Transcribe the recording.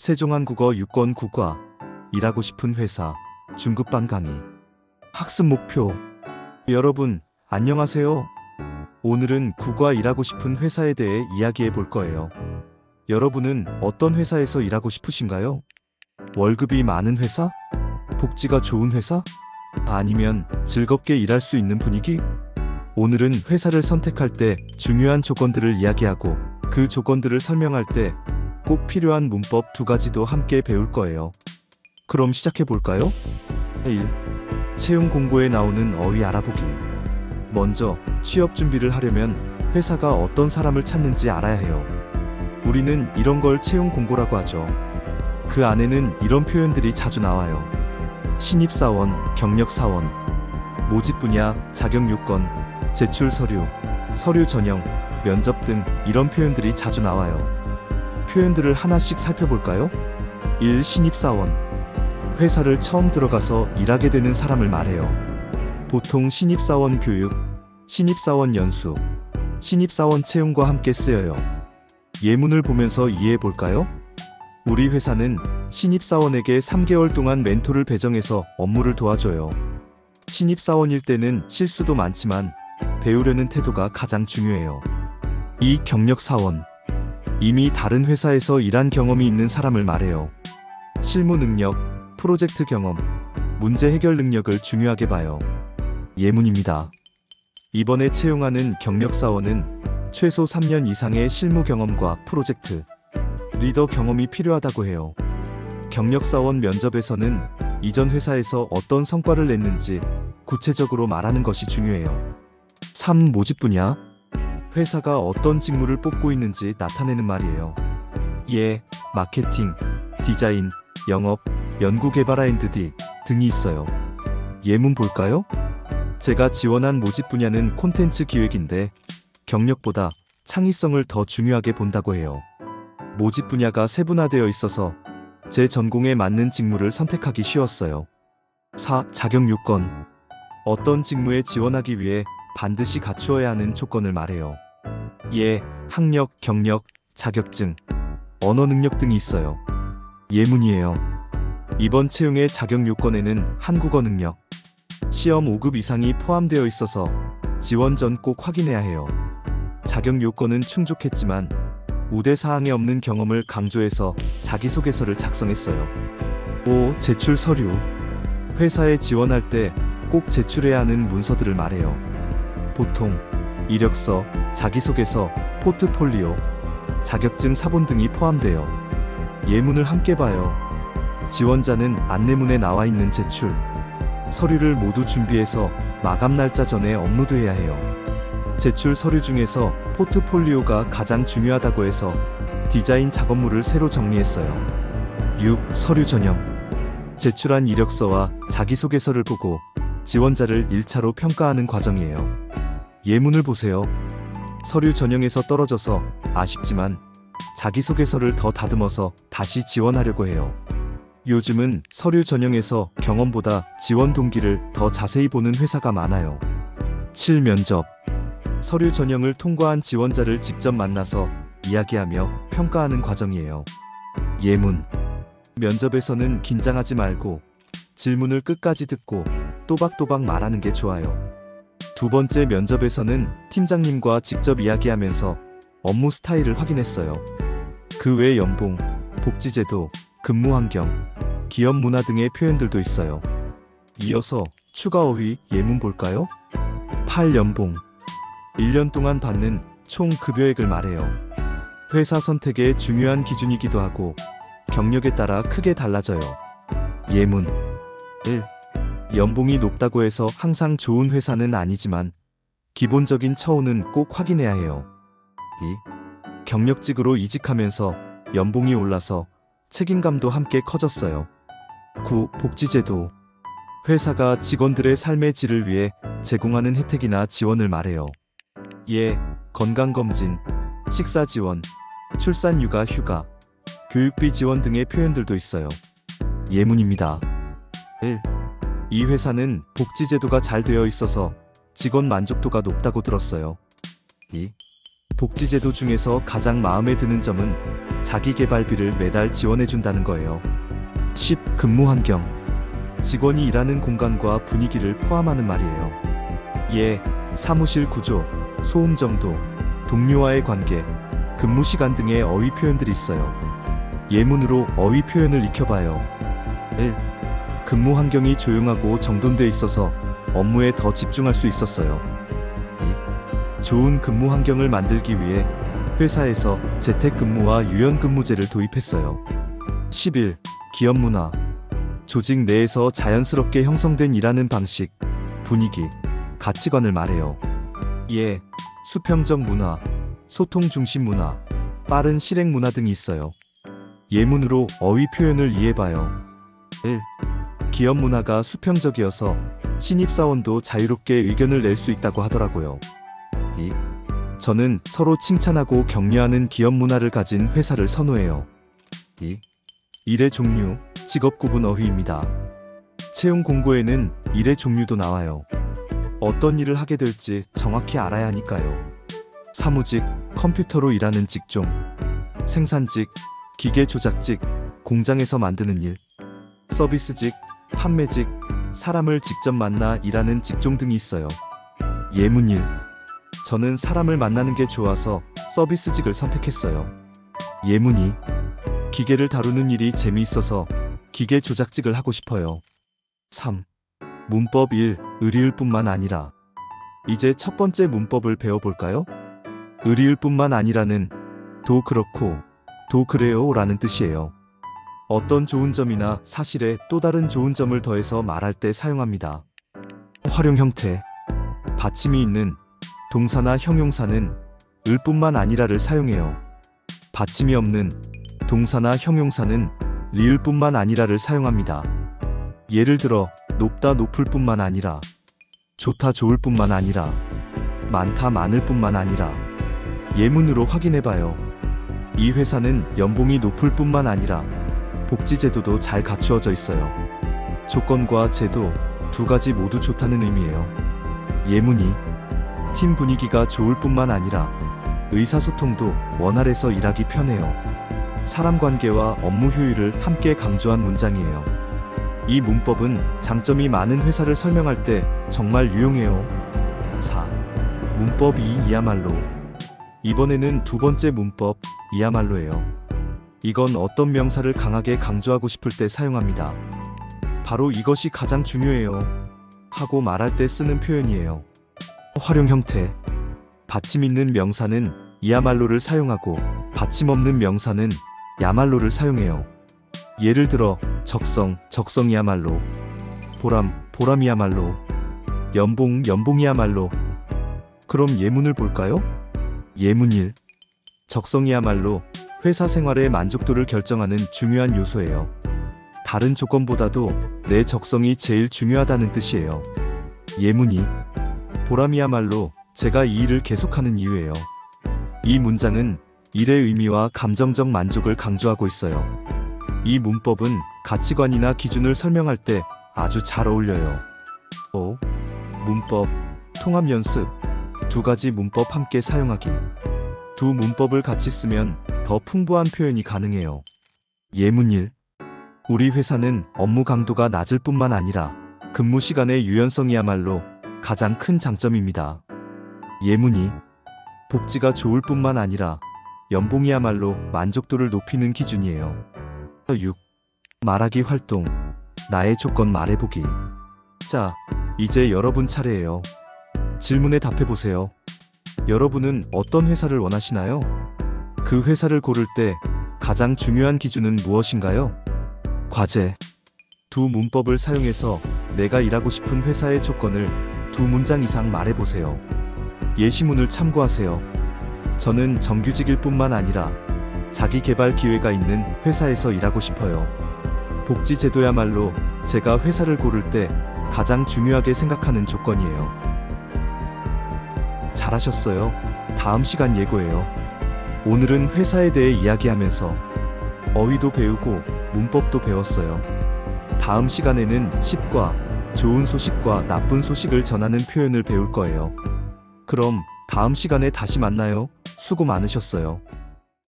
세종한국어 6권 국어 일하고 싶은 회사 중급반 강의 학습 목표. 여러분 안녕하세요. 오늘은 국어 일하고 싶은 회사에 대해 이야기해 볼 거예요. 여러분은 어떤 회사에서 일하고 싶으신가요? 월급이 많은 회사? 복지가 좋은 회사? 아니면 즐겁게 일할 수 있는 분위기? 오늘은 회사를 선택할 때 중요한 조건들을 이야기하고 그 조건들을 설명할 때 꼭 필요한 문법 2가지도 함께 배울 거예요. 그럼 시작해 볼까요? 1. 채용 공고에 나오는 어휘 알아보기. 먼저 취업 준비를 하려면 회사가 어떤 사람을 찾는지 알아야 해요. 우리는 이런 걸 채용 공고라고 하죠. 그 안에는 이런 표현들이 자주 나와요. 신입사원, 경력사원, 모집 분야, 자격 요건, 제출 서류, 서류 전형, 면접 등 이런 표현들이 자주 나와요. 표현들을 하나씩 살펴볼까요? 1. 신입사원. 회사를 처음 들어가서 일하게 되는 사람을 말해요. 보통 신입사원 교육, 신입사원 연수, 신입사원 채용과 함께 쓰여요. 예문을 보면서 이해해 볼까요? 우리 회사는 신입사원에게 3개월 동안 멘토를 배정해서 업무를 도와줘요. 신입사원일 때는 실수도 많지만 배우려는 태도가 가장 중요해요. 2. 경력사원. 이미 다른 회사에서 일한 경험이 있는 사람을 말해요. 실무 능력, 프로젝트 경험, 문제 해결 능력을 중요하게 봐요. 예문입니다. 이번에 채용하는 경력사원은 최소 3년 이상의 실무 경험과 프로젝트, 리더 경험이 필요하다고 해요. 경력사원 면접에서는 이전 회사에서 어떤 성과를 냈는지 구체적으로 말하는 것이 중요해요. 3. 모집 분야. 회사가 어떤 직무를 뽑고 있는지 나타내는 말이에요. 예, 마케팅, 디자인, 영업, 연구개발 R&D 등이 있어요. 예문 볼까요? 제가 지원한 모집 분야는 콘텐츠 기획인데 경력보다 창의성을 더 중요하게 본다고 해요. 모집 분야가 세분화되어 있어서 제 전공에 맞는 직무를 선택하기 쉬웠어요. 4. 자격 요건. 어떤 직무에 지원하기 위해 반드시 갖추어야 하는 조건을 말해요. 예, 학력, 경력, 자격증, 언어 능력 등이 있어요. 예문이에요. 이번 채용의 자격 요건에는 한국어 능력, 시험 5급 이상이 포함되어 있어서 지원 전 꼭 확인해야 해요. 자격 요건은 충족했지만 우대사항에 없는 경험을 강조해서 자기소개서를 작성했어요. 5. 제출 서류. 회사에 지원할 때 꼭 제출해야 하는 문서들을 말해요. 보통 이력서, 자기소개서, 포트폴리오, 자격증 사본 등이 포함돼요. 예문을 함께 봐요. 지원자는 안내문에 나와 있는 제출 서류를 모두 준비해서 마감 날짜 전에 업로드해야 해요. 제출 서류 중에서 포트폴리오가 가장 중요하다고 해서 디자인 작업물을 새로 정리했어요. 6. 서류 전형. 제출한 이력서와 자기소개서를 보고 지원자를 1차로 평가하는 과정이에요. 예문을 보세요. 서류 전형에서 떨어져서 아쉽지만 자기소개서를 더 다듬어서 다시 지원하려고 해요. 요즘은 서류 전형에서 경험보다 지원 동기를 더 자세히 보는 회사가 많아요. 7. 면접. 서류 전형을 통과한 지원자를 직접 만나서 이야기하며 평가하는 과정이에요. 예문. 면접에서는 긴장하지 말고 질문을 끝까지 듣고 또박또박 말하는 게 좋아요. 2번째 면접에서는 팀장님과 직접 이야기하면서 업무 스타일을 확인했어요. 그 외 연봉, 복지제도, 근무 환경, 기업 문화 등의 표현들도 있어요. 이어서 추가 어휘 예문 볼까요? 8. 연봉. 1년 동안 받는 총 급여액을 말해요. 회사 선택의 중요한 기준이기도 하고 경력에 따라 크게 달라져요. 예문. 1. 연봉이 높다고 해서 항상 좋은 회사는 아니지만 기본적인 처우는 꼭 확인해야 해요. 2. 경력직으로 이직하면서 연봉이 올라서 책임감도 함께 커졌어요. 9. 복지제도. 회사가 직원들의 삶의 질을 위해 제공하는 혜택이나 지원을 말해요. 예, 건강검진, 식사지원, 출산휴가 휴가, 교육비 지원 등의 표현들도 있어요. 예문입니다. 1. 이 회사는 복지제도가 잘 되어 있어서 직원 만족도가 높다고 들었어요. 2. 복지제도 중에서 가장 마음에 드는 점은 자기계발비를 매달 지원해준다는 거예요. 10. 근무 환경. 직원이 일하는 공간과 분위기를 포함하는 말이에요. 예, 사무실 구조, 소음 정도, 동료와의 관계, 근무 시간 등의 어휘 표현들이 있어요. 예문으로 어휘 표현을 익혀봐요. 1. 근무 환경이 조용하고 정돈돼 있어서 업무에 더 집중할 수 있었어요. 2. 좋은 근무 환경을 만들기 위해 회사에서 재택근무와 유연근무제를 도입했어요. 11. 기업 문화. 조직 내에서 자연스럽게 형성된 일하는 방식, 분위기, 가치관을 말해요. 예, 수평적 문화, 소통 중심 문화, 빠른 실행 문화 등이 있어요. 예문으로 어휘 표현을 이해해봐요. 1. 기업 문화가 수평적이어서 신입사원도 자유롭게 의견을 낼 수 있다고 하더라고요. 2. 저는 서로 칭찬하고 격려하는 기업 문화를 가진 회사를 선호해요. 2. 일의 종류, 직업 구분 어휘입니다. 채용 공고에는 일의 종류도 나와요. 어떤 일을 하게 될지 정확히 알아야 하니까요. 사무직, 컴퓨터로 일하는 직종, 생산직, 기계 조작직, 공장에서 만드는 일, 서비스직, 판매직, 사람을 직접 만나 일하는 직종 등이 있어요. 예문일. 저는 사람을 만나는 게 좋아서 서비스직을 선택했어요. 예문이. 기계를 다루는 일이 재미있어서 기계 조작직을 하고 싶어요. 3. 문법 1. 의리일 뿐만 아니라. 이제 첫 번째 문법을 배워볼까요? 의리일 뿐만 아니라는 도 그렇고 도 그래요 라는 뜻이에요. 어떤 좋은 점이나 사실에 또 다른 좋은 점을 더해서 말할 때 사용합니다. 활용 형태. 받침이 있는 동사나 형용사는 을 뿐만 아니라를 사용해요. 받침이 없는 동사나 형용사는 리을 뿐만 아니라를 사용합니다. 예를 들어 높다 높을 뿐만 아니라, 좋다 좋을 뿐만 아니라, 많다 많을 뿐만 아니라. 예문으로 확인해봐요. 이 회사는 연봉이 높을 뿐만 아니라 복지제도도 잘 갖추어져 있어요. 조건과 제도 두 가지 모두 좋다는 의미예요. 예문이. 팀 분위기가 좋을 뿐만 아니라 의사소통도 원활해서 일하기 편해요. 사람 관계와 업무 효율을 함께 강조한 문장이에요. 이 문법은 장점이 많은 회사를 설명할 때 정말 유용해요. 4. 문법 2. 이야말로. 이번에는 두 번째 문법, 이야말로예요. 이건 어떤 명사를 강하게 강조하고 싶을 때 사용합니다. 바로 이것이 가장 중요해요 하고 말할 때 쓰는 표현이에요. 활용 형태. 받침 있는 명사는 이야말로를 사용하고 받침 없는 명사는 야말로를 사용해요. 예를 들어 적성, 적성이야말로, 보람, 보람이야말로, 연봉, 연봉이야말로. 그럼 예문을 볼까요? 예문일. 적성이야말로 회사 생활의 만족도를 결정하는 중요한 요소예요. 다른 조건보다도 내 적성이 제일 중요하다는 뜻이에요. 예문이. 보람이야말로 제가 이 일을 계속하는 이유예요. 이 문장은 일의 의미와 감정적 만족을 강조하고 있어요. 이 문법은 가치관이나 기준을 설명할 때 아주 잘 어울려요. 5. 문법, 통합 연습. 두 가지 문법 함께 사용하기. 두 문법을 같이 쓰면 더 풍부한 표현이 가능해요. 예문일. 우리 회사는 업무 강도가 낮을 뿐만 아니라 근무 시간의 유연성이야말로 가장 큰 장점입니다. 예문이. 복지가 좋을 뿐만 아니라 연봉이야말로 만족도를 높이는 기준이에요. 6. 말하기 활동. 나의 조건 말해보기. 자, 이제 여러분 차례예요. 질문에 답해보세요. 여러분은 어떤 회사를 원하시나요? 그 회사를 고를 때 가장 중요한 기준은 무엇인가요? 과제. 두 문법을 사용해서 내가 일하고 싶은 회사의 조건을 두 문장 이상 말해보세요. 예시문을 참고하세요. 저는 정규직일 뿐만 아니라 자기 개발 기회가 있는 회사에서 일하고 싶어요. 복지제도야말로 제가 회사를 고를 때 가장 중요하게 생각하는 조건이에요. 잘하셨어요. 다음 시간 예고예요. 오늘은 회사에 대해 이야기하면서 어휘도 배우고 문법도 배웠어요. 다음 시간에는 10과 좋은 소식과 나쁜 소식을 전하는 표현을 배울 거예요. 그럼 다음 시간에 다시 만나요. 수고 많으셨어요.